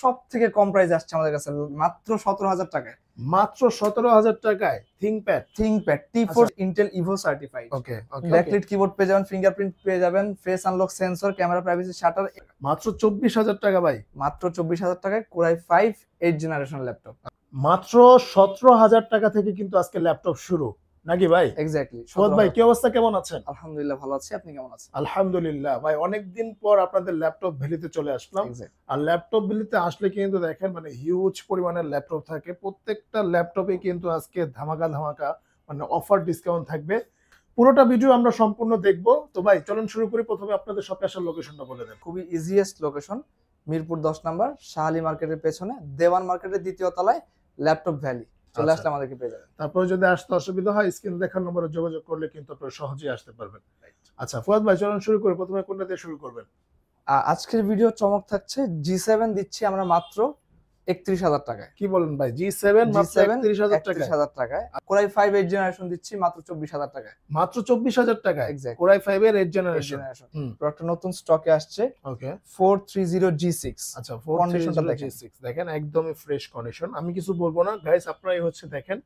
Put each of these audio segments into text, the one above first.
সবথেকে কম প্রাইস আসছে আমাদের কাছে মাত্র 17,000 টাকায়। মাত্র 17,000 টাকায় ThinkPad T4 Intel Evo certified. Okay backlit keyboard পেয়ে যাবেন, ফিঙ্গারপ্রিন্ট পেয়ে যাবেন, face unlock sensor, camera privacy shutter. মাত্র 24,000 টাকা ভাই। মাত্র 24,000 টাকায় Core i5 8th generation laptop. মাত্র 17,000 টাকা থেকে কিন্তু আজকে ল্যাপটপ শুরু নাকি ভাই? এক্স্যাক্টলি। ফুয়াদ ভাই কি অবস্থা, কেমন আছেন? আলহামদুলিল্লাহ ভালো আছি, আপনি কেমন আছেন? আলহামদুলিল্লাহ ভাই, অনেকদিন পর আপনাদের ল্যাপটপ ভ্যালিতে চলে আসলাম। আর ল্যাপটপ ভ্যালিতে আসলে কিন্তু দেখেন মানে হিউজ পরিমাণের ল্যাপটপ থাকে, প্রত্যেকটা ল্যাপটপে কিন্তু আজকে ধামাকা মানে অফার ডিসকাউন্ট থাকবে। পুরোটা ভিডিও আমরা সম্পূর্ণ দেখবো। তো ভাই চলুন শুরু করি। প্রথমে আপনাদের শপে আসার লোকেশনটা বলে দেন। খুবই easiest location, Mirpur 10 number, Shah Ali মার্কেটের পেছনে, দেওয়ান মার্কেটের দ্বিতীয় তলায়, ল্যাপটপ ভ্যালি। চলে আসলে আমাদেরকে পেয়ে যাবেন। তারপরে যদি আসতে অসুবিধা হয় স্ক্রিনে দেখার নম্বরে যোগাযোগ করলে কিন্তু আপনারা সহজেই আসতে পারবেন। আচ্ছা ফুয়াদ ভাই চলুন শুরু করি। প্রথমে কোনটা দিয়ে শুরু করবেন? আজকের ভিডিও চমক থাকছে, G7 দিচ্ছি আমরা মাত্র 31,000 টাকায়। কি বলেন ভাই, G7 মাত্র 31,000 টাকায়। Core i5 8th জেনারেশন দিচ্ছি মাত্র 24,000 টাকায়। মাত্র 24,000 টাকায় Core i5 এর 8th জেনারেশন। প্রোডাক্টটা নতুন স্টকে আসছে। ওকে 430G6। আচ্ছা 430G6 দেখেন একদমই ফ্রেশ কন্ডিশন। আমি কিছু বলবো না গাইস, আপনারাই হচ্ছে দেখেন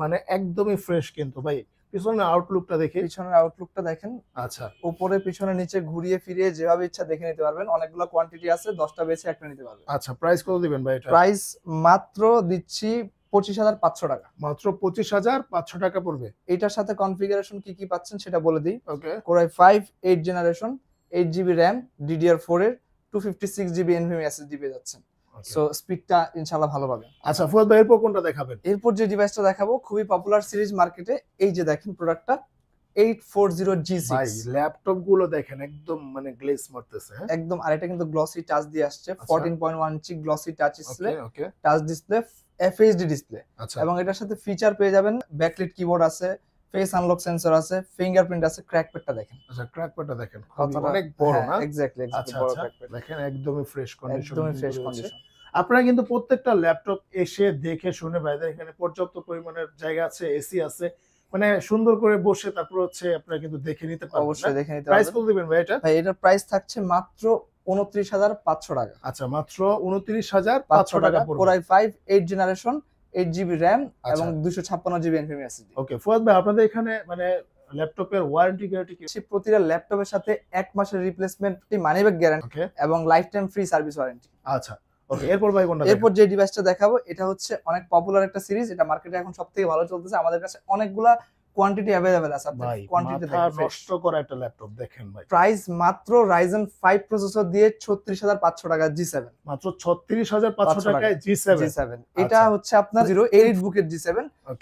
মানে একদমই ফ্রেশ কিন্তু ভাই। পিছনের আউটলুকটা দেখে, পিছনের আউটলুকটা দেখেন। আচ্ছা উপরে পিছনে নিচে ঘুরিয়ে ফিরিয়ে যেভাবে ইচ্ছা দেখে নিতে পারবেন। অনেকগুলো কোয়ান্টিটি আছে, 10টা বেছে একটা নিতে পারবেন। আচ্ছা প্রাইস কত দিবেন ভাই এটা? প্রাইস মাত্র দিচ্ছি 25,500 টাকা। মাত্র 25,500 টাকা পড়বে। এটার সাথে কনফিগারেশন কি কি পাচ্ছেন সেটা বলে দিই। ওকে Core i5 8th generation, 8GB RAM, DDR4 এর 256GB NVMe SSD পেয়ে যাচ্ছেন। সো স্পিডটা ইনশাআল্লাহ ভালো পাবেন। আচ্ছা ফুয়াদ ভাই এরপর কোনটা দেখাবেন? এরপর যে ডিভাইসটা দেখাবো খুবই পপুলার সিরিজ মার্কেটে, এই যে দেখেন প্রোডাক্টটা 840G6। ভাই ল্যাপটপ গুলো দেখেন একদম মানে গ্লেজ মারতেছে। একদম। আর এটা কিন্তু গ্লসি টাচ দিয়ে আসছে, 14.1 inch glossy touch display, okay touch display, FHD display. আচ্ছা এবং এটার সাথে ফিচার পেয়ে যাবেন, ব্যাকলিট কিবোর্ড আছে, ফেস আনলক সেন্সর আছে, ফিঙ্গারপ্রিন্ট আছে, ক্র্যাকপ্যাডটা দেখেন। আচ্ছা ক্র্যাকপ্যাডটা দেখেন অনেক বড় না? এক্স্যাক্টলি আচ্ছা বড় আচ্ছা ক্র্যাকপ্যাড দেখেন একদমই ফ্রেশ কন্ডিশন। একদমই ফ্রেশ কন্ডিশন। আপনারা কিন্তু প্রত্যেকটা ল্যাপটপ এসে দেখে শুনে ভাইদের এখানে পর্যাপ্ত পরিমাণের জায়গা আছে, এসি আছে, মানে সুন্দর করে বসে তারপর হচ্ছে আপনারা কিন্তু দেখে নিতে পারবেন। অবশ্যই দেখে নিতে প্রাইস পারবেন। কত দিবেন ভাই এটা? ভাই এটার প্রাইস থাকছে মাত্র 29,500 টাকা। আচ্ছা মাত্র 29,500 টাকা পড়বে। Core i5 8th generation, 8GB RAM এবং 256GB NVMe SSD। ওকে ফুয়াদ ভাই আপনাদের এখানে মানে ল্যাপটপের ওয়ারেন্টি গ্যারান্টি কি? প্রতিটা ল্যাপটপের সাথে 1 মাসের রিপ্লেসমেন্ট মানি ব্যাক গ্যারান্টি এবং life time free service warranty. আচ্ছা ওকে এরপর ভাই কোনটা? এরপর যে ডিভাইসটা দেখাবো এটা হচ্ছে অনেক পপুলার একটা সিরিজ, এটা মার্কেটে এখন সবথেকে ভালো চলতেছে। আমাদের কাছে অনেকগুলা কোয়ান্টিটি अवेलेबल আছে। আপনি কোয়ান্টিটি দেখেন, নষ্ট করা একটা ল্যাপটপ দেখেন ভাই। প্রাইস মাত্র Ryzen 5 প্রসেসর দিয়ে 36,500 টাকা G7। মাত্র 36,500 টাকায় G7। এটা হচ্ছে আপনার 08 বুকের G7,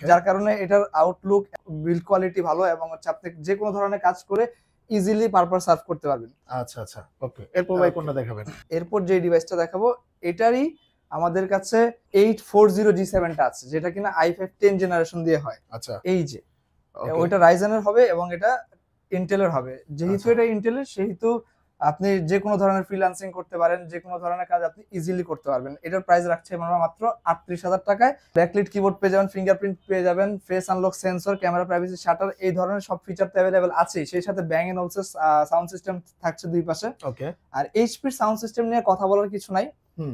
যার কারণে এটার আউটলুক, বিল্ড কোয়ালিটি ভালো এবং হচ্ছে আপনি যে কোনো ধরনের কাজ করে ইজিলি পারপাস সার্ভ করতে পারবেন। আচ্ছা আচ্ছা ওকে এরপর ভাই কোনটা দেখাবেন? এরপর যে ডিভাইসটা দেখাবো এটারই আমাদের কাছে 840G7 টা আছে, যেটা কিনা i5 10 জেনারেশন দিয়ে হয়। আচ্ছা এই যে ওইটা রাইজেনের হবে এবং এটা ইন্টেলের হবে। যেহেতু এটা ইন্টেলের সেহেতু আপনি যে কোনো ধরনের ফ্রিল্যান্সিং করতে পারেন, যে কোনো ধরনের কাজ আপনি ইজিলি করতে পারবেন। এটার প্রাইস রাখছে আমরা মাত্র 38,000 টাকায়। ব্যাকলিট কিবোর্ড পেয়ে যাবেন, ফিঙ্গারপ্রিন্ট পেয়ে যাবেন, face unlock sensor, camera privacy shutter, এই ধরনের সব ফিচার তো अवेलेबल আছে। সেই সাথে ব্যাং এন্ড অলসো সাউন্ড সিস্টেম থাকছে দুই পাশে। ওকে আর এইচপি সাউন্ড সিস্টেম নিয়ে কথা বলার কিছু নাই,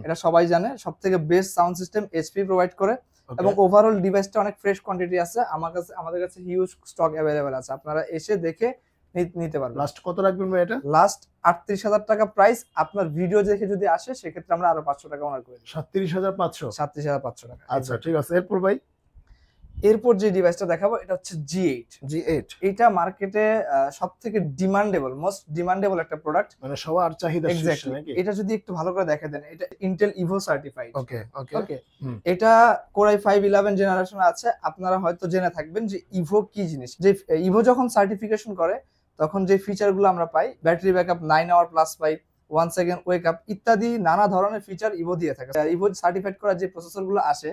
এটা সবাই জানে। সবথেকে best sound system HP provide করে এবং ওভারঅল ডিভাইসটা অনেক ফ্রেশ কোয়ান্টিটি আছে। আমাদের কাছে হিউজ স্টক अवेलेबल আছে, আপনারা এসে দেখে নিতে পারবেন। লাস্ট কত রাখবেন ভাই এটা? লাস্ট 38,000 টাকা প্রাইস। আপনার ভিডিও দেখে যদি আসে সেক্ষেত্রে আমরা আরো 500 টাকা অনার করে দিই। 37,500 টাকা। আচ্ছা ঠিক আছে এরপর ভাই? এরপর যে ডিভাইসটা দেখাবো এটা হচ্ছে G8। এটা মার্কেটে সবথেকে ডিমান্ডেবল, মোস্ট ডিমান্ডেবল একটা প্রোডাক্ট, মানে সবার চাহিদা শেষ নাকি? এটা যদি একটু ভালো করে দেখে দেন, এটা Intel Evo সার্টিফাইড। ওকে ওকে ওকে এটা Core i5 11 জেনারেশন আছে। আপনারা হয়তো জেনে থাকবেন যে ইভো কি জিনিস। যে ইভো যখন সার্টিফিকেশন করে তখন যে ফিচারগুলো আমরা পাই, ব্যাটারি ব্যাকআপ 9 আওয়ার প্লাস পাই, 1 সেকেন্ড ওয়েক আপ ইত্যাদি নানা ধরনের ফিচার ইভো দিয়ে থাকে। ইভো সার্টিফাইড করা যে প্রসেসরগুলো আসে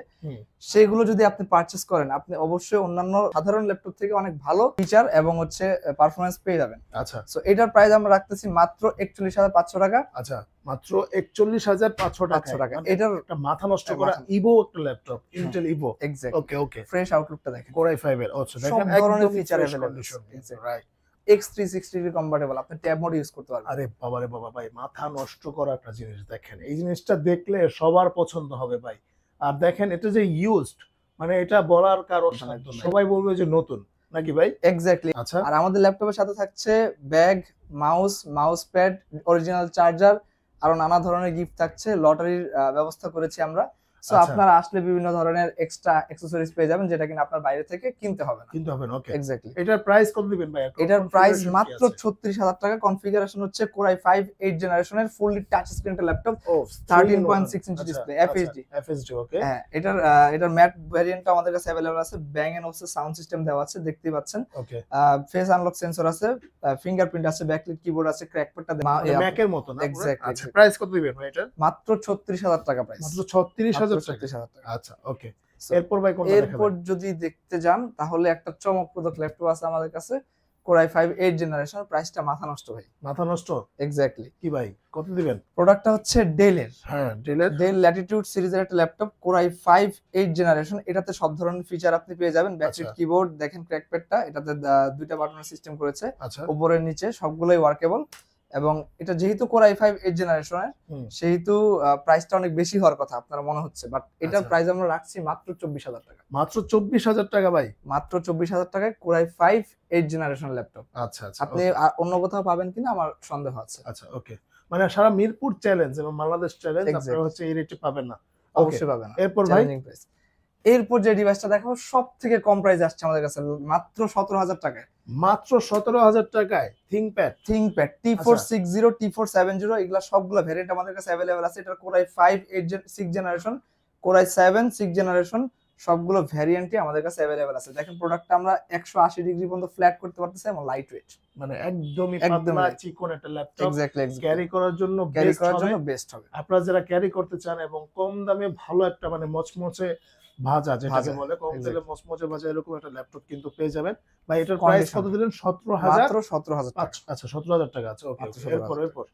সেগুলো যদি আপনি পারচেজ করেন, আপনি অবশ্যই অন্যান্য সাধারণ ল্যাপটপ থেকে অনেক ভালো ফিচার এবং হচ্ছে পারফরম্যান্স পেয়ে যাবেন। আচ্ছা সো এটার প্রাইস আমরা রাখতেছি মাত্র 41,500 টাকা। আচ্ছা মাত্র 41,500 টাকা। এটার একটা মাথা নষ্ট করা ইভো একটা laptop, Intel Evo. Exactly okay okay fresh আউটলুকটা দেখেন, Core i5 এর। আচ্ছা দেখেন সব ধরনের feature available. Right X360 degree compatible, আপনি ট্যাব মোড ইউজ করতে পারবেন। আরে বাবা রে বাবা ভাই, মাথা নষ্ট করা একটা জিনিস। দেখেন এই জিনিসটা দেখলে সবার পছন্দ হবে ভাই। আর দেখেন এটা যে ইউজড, মানে এটা বলার কারো সাধ্য নাই, সবাই বলবে যে নতুন, নাকি ভাই? এক্স্যাক্টলি। আচ্ছা আর আমাদের ল্যাপটপের সাথে থাকছে bag, mouse pad, original charger, আরো নানা ধরনের গিফট থাকছে। লটারির ব্যবস্থা করেছি আমরা। সো আচ্ছা। আপনারা আসলে বিভিন্ন ধরনের এক্সট্রা অ্যাক্সেসরিজ পেয়ে যাবেন, যেটা কিনা আপনার বাইরে থেকে কিনতে হবে না। কিনতে হবে না, ওকে। এক্স্যাক্টলি। এটার প্রাইস কত দিবেন ভাই? এটার প্রাইস configuration কি মাত্র আছে? 36,000 টাকা। কনফিগারেশন হচ্ছে Core i5 8 জেনারেশনের ফুললি টাচ স্ক্রিন ল্যাপটপ, ও 13.6 ইঞ্চি আচ্ছা, ডিসপ্লে, আচ্ছা, FHD। FHD, ওকে। হ্যাঁ, এটার ম্যাট ভ্যারিয়েন্টটা আমাদের কাছে अवेलेबल আছে। Bang & Olufsen সাউন্ড সিস্টেম দেওয়া আছে, দেখতেই পাচ্ছেন। ওকে। ফেস আনলক সেন্সর আছে, ফিঙ্গারপ্রিন্ট আছে, ব্যাকলিট কিবোর্ড আছে, ক্র্যাকপ্যাডটা ম্যাকের মতো না? এক্স্যাক্টলি। আচ্ছা, প্রাইস কত দিবেন ভাই এটা? মাত্র 36,000 টাকা প্রাইস। মাত্র 36,000 টাকা। 36,000 টাকা। আচ্ছা, ওকে। এরপর ভাই কোনটা এরপর দেখাবেন? যদি দেখতে যান তাহলে একটা চমকপ্রদ ল্যাপটপ আছে আমাদের কাছে, Core i5 8 জেনারেশন। প্রাইসটা মাথা নষ্ট ভাই। মাথা নষ্ট? এক্স্যাক্টলি। কি ভাই, কত দিবেন? প্রোডাক্টটা হচ্ছে ডেলের। হ্যাঁ, ডেলের। ডেল ল্যাটিটিউড সিরিজের একটা ল্যাপটপ, Core i5 8 জেনারেশন। এটাতে সব ধরনের ফিচার আপনি পেয়ে যাবেন। ব্যাকলিট আচ্ছা। কিবোর্ড দেখেন, ক্র্যাকপ্যাডটা, এটাতে দুইটা বাটনের সিস্টেম করেছে, আচ্ছা। উপরের নিচে সবগুলোই ওয়ার্কেবল। এবং এটা যেহেতু Core i5 8 জেনারেশনের, সেহেতু প্রাইসটা অনেক বেশি হওয়ার কথা আপনারা মনে হচ্ছে, বাট এটার আচ্ছা। প্রাইস আমরা রাখছি মাত্র 24,000 টাকা। মাত্র 24,000 টাকা ভাই? মাত্র 24,000 টাকায় Core i5 8 জেনারেশন ল্যাপটপ। আচ্ছা আচ্ছা, আপনি অন্য কোথাও পাবেন কিনা আমার সন্দেহ আছে। আচ্ছা, ওকে। মানে সারা মিরপুর চ্যালেঞ্জ এবং বাংলাদেশ চ্যালেঞ্জ Exactly. আপনারা হচ্ছে এই রেটে পাবেন না। অবশ্যই পাবেন। এরপর ভাই? Challenging price. এরপর যে ডিভাইসটা দেখাবো সব থেকে কম প্রাইস আসছে আমাদের কাছে, মাত্র 17,000 টাকায়। মাত্র 17,000 টাকায় থিংকপ্যাড ThinkPad T460 T470 এগুলা সবগুলো ভ্যারিয়েন্ট আমাদের কাছে अवेलेबल আছে। এটা Core i5 6 generation, Core i7 6 generation, সবগুলো ভ্যারিয়েন্টই আমাদের কাছে अवेलेबल আছে। দেখেন প্রোডাক্টটা আমরা 180 ডিগ্রি পর্যন্ত ফ্ল্যাট করতে পারতেছি এবং লাইট ওয়েট, মানে একদমই একদম পাতলা light। চিকন একটা ল্যাপটপ। এক্স্যাক্টলি। ক্যারি করার জন্য ক্যারি বেস্ট করার হবে। জন্য বেস্ট হবে। আপনারা যারা ক্যারি করতে চান এবং কম দামে ভালো একটা মানে মচমচে ভাজা যেটাকে বলে, কম তেলে মচমচে ভাজা, এরকম একটা ল্যাপটপ কিন্তু পেয়ে যাবেন। ভাই এটার প্রাইস কত দিলেন? 17,000? মাত্র 17,000 টাকা। আচ্ছা, 17,000 টাকা আছে, ওকে। মাত্র 17,000 এরপর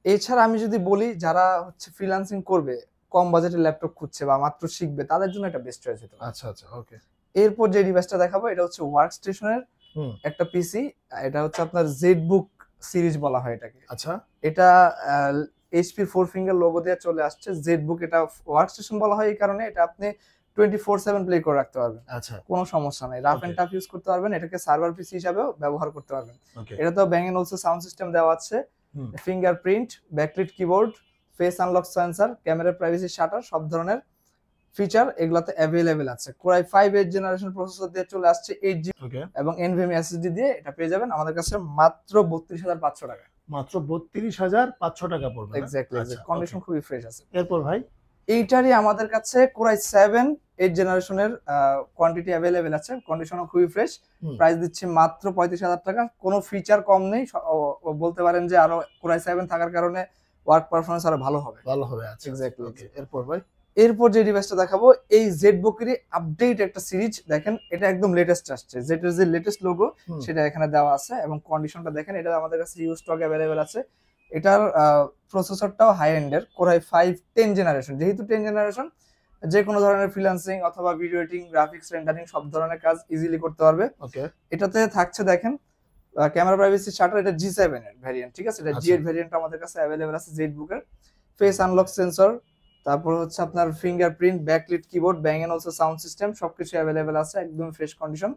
এছাড়া আমি যদি বলি যারা হচ্ছে ফ্রিল্যান্সিং করবে, কম বাজেটের ল্যাপটপ খুঁজছে বা মাত্র শিখবে, তাদের জন্য একটা বেস্ট চয়েস হতে পারে। আচ্ছা আচ্ছা, ওকে। এরপর যে ডিভাইসটা দেখাবো এটা হচ্ছে ওয়ার্ক স্টেশনের একটা পিসি। এটা হচ্ছে আপনার জেডবুক সিরিজ বলা হয় এটাকে। আচ্ছা। এটা এইচপি 4 ফিঙ্গার লোগো দিয়ে চলে আসছে। জেডবুক এটা ওয়ার্ক স্টেশন বলা হয় এই কারণে এটা আপনি 24/7 প্লে করে রাখতে পারবেন, আচ্ছা, কোনো সমস্যা নাই। রাফ এন্ড টাফ ইউজ করতে পারবেন, এটাকে সার্ভার পিসি হিসাবেও ব্যবহার করতে পারবেন। এটা তো Bang & Olufsen সাউন্ড সিস্টেম দেওয়া আছে, fingerprint, backlit keyboard, face unlock sensor, camera privacy shutter, সব ধরনের ফিচার এগুলাতে अवेलेबल আছে। Core i5 8 জেনারেশন প্রসেসর দিয়ে চলে আসছে 8GB এবং NVMe SSD দিয়ে এটা পেয়ে যাবেন আমাদের কাছে মাত্র 32,500 টাকা। মাত্র 32,500 টাকা পড়বে। এক্স্যাক্টলি। কন্ডিশন খুবই ফ্রেশ আছে। এরপর ভাই? এইটারই আমাদের কাছে Core i7 8 জেনারেশনের কোয়ান্টিটি अवेलेबल আছে, কন্ডিশনও খুবই ফ্রেশ। প্রাইস দিচ্ছি মাত্র 35,000 টাকা। কোনো ফিচার কম নেই, বলতে পারেন যে আরো Core i7 থাকার কারণে ওয়ার্ক পারফরম্যান্স আরো ভালো হবে। আচ্ছা, এক্স্যাক্টলি। ওকে। এরপর ভাই? এরপর যে ডিভাইসটা দেখাবো এই জেডবুকেরই আপডেট একটা সিরিজ। দেখেন এটা একদম লেটেস্ট আসছে, যেটার যে লেটেস্ট লোগো সেটা এখানে দেওয়া আছে এবং কন্ডিশনটা দেখেন, এটা আমাদের কাছে ইউজ স্টক अवेलेबल আছে। এটার প্রসেসরটাও হাই এন্ডের, Core i5 10 জেনারেশন। যেহেতু 10 জেনারেশন, যে কোনো ধরনের ফ্রিল্যান্সিং অথবা ভিডিও এডিটিং, গ্রাফিক্স রেন্ডারিং সব ধরনের কাজ ইজিলি করতে পারবে। ওকে। এটাতে থাকছে দেখেন ক্যামেরা প্রাইভেসি শাটার, এটা G7 এর ভ্যারিয়েন্ট, ঠিক আছে। এটা G8 ভ্যারিয়েন্ট আমাদের কাছে अवेलेबल আছে জেডবুকের। ফেস আনলক সেন্সর, তারপর হচ্ছে আপনার fingerprint, backlit keyboard, Bang & Olufsen sound system সবকিছু अवेलेबल আছে, একদম ফ্রেশ কন্ডিশন।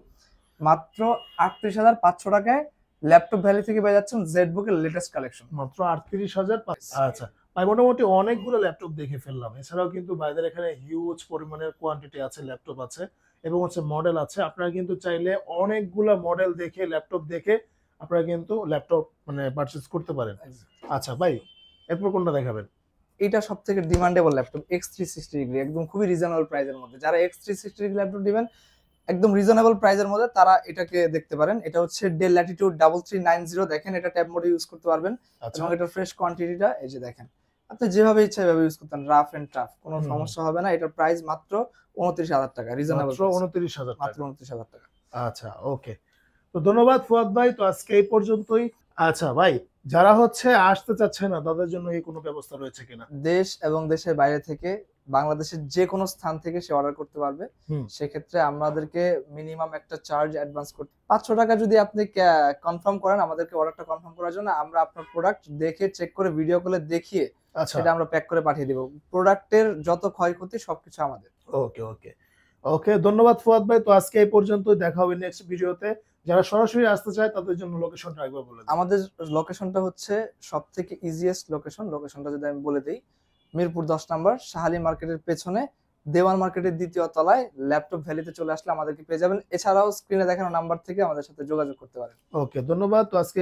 মাত্র 38,500 টাকায় ল্যাপটপ ভ্যালি থেকে পেয়ে যাচ্ছেন জেডবুকের লেটেস্ট কালেকশন। মাত্র 38,500। আচ্ছা ভাই, মোটামুটি অনেকগুলো ল্যাপটপ দেখে ফেললাম। এছাড়াও কিন্তু ভাইদের এখানে হিউজ পরিমাণের কোয়ান্টিটি আছে, ল্যাপটপ আছে এবং হচ্ছে মডেল আছে। আপনারা কিন্তু চাইলে অনেকগুলো মডেল দেখে, ল্যাপটপ দেখে আপনারা কিন্তু ল্যাপটপ মানে পারচেজ করতে পারেন। আচ্ছা ভাই, এরপর কোনটা দেখাবেন? এটা সবথেকে ডিমান্ডেবল ল্যাপটপ, X360 ডিগ্রি, একদম খুবই রিজনেবল প্রাইসের মধ্যে। যারা X360 ডিগ্রি ল্যাপটপ দিবেন একদম রিজনেবল প্রাইসের মধ্যে, তারা এটাকে দেখতে পারেন। এটা হচ্ছে ডেল ল্যাটিটিউড 3390। দেখেন এটা ট্যাব মোডে ইউজ করতে পারবেন এবং এটার ফ্রেশ কোয়ান্টিটিটা এই যে দেখেন, আপনি যেভাবে ইচ্ছা সেভাবে ইউজ করতেন, রাফ এন্ড টাফ, কোনো সমস্যা হবে না। এটার প্রাইস মাত্র 29,000 টাকা, রিজনেবল। মাত্র 29,000 মাত্র 29,000 টাকা। আচ্ছা, ওকে। তো ধন্যবাদ ফুয়াদ ভাই, তো আজকে এই পর্যন্তই। আচ্ছা ভাই, যারা হচ্ছে আসতে চাচ্ছে না তাদের জন্য কি কোনো ব্যবস্থা রয়েছে কিনা? দেশ এবং দেশের বাইরে থেকে বাংলাদেশের যে কোনো স্থান থেকে সে অর্ডার করতে পারবে। হুম। সেক্ষেত্রে আমাদেরকে মিনিমাম একটা চার্জ অ্যাডভান্স করতে 500 টাকা যদি আপনি কনফার্ম করেন আমাদেরকে অর্ডারটা কনফার্ম করার জন্য, আমরা আপনার প্রোডাক্ট দেখে চেক করে ভিডিও কলে দেখিয়ে আচ্ছা, সেটা আমরা প্যাক করে পাঠিয়ে দিব। প্রোডাক্টের যত ক্ষয়ক্ষতি সবকিছু আমাদের। ওকে ওকে ওকে, ধন্যবাদ ফুয়াদ ভাই। তো আজকে এই পর্যন্ত, দেখা হবে নেক্সট ভিডিওতে। যারা সরাসরি আসতে চায় তাদের জন্য লোকেশনটা একবার বলে দিন। আমাদের লোকেশনটা হচ্ছে সবথেকে ইজিয়েস্ট লোকেশনটা যদি আমি বলে দিই, মিরপুর 10 নাম্বার শাহালি মার্কেটের পেছনে দেওয়ান মার্কেটের দ্বিতীয় তলায় ল্যাপটপ ভ্যালিতে চলে আসলে আমাদেরকে পেয়ে যাবেন। এছাড়াও স্ক্রিনে দেখানো নাম্বার থেকে আমাদের সাথে যোগাযোগ করতে পারেন। ওকে, ধন্যবাদ। তো আজকে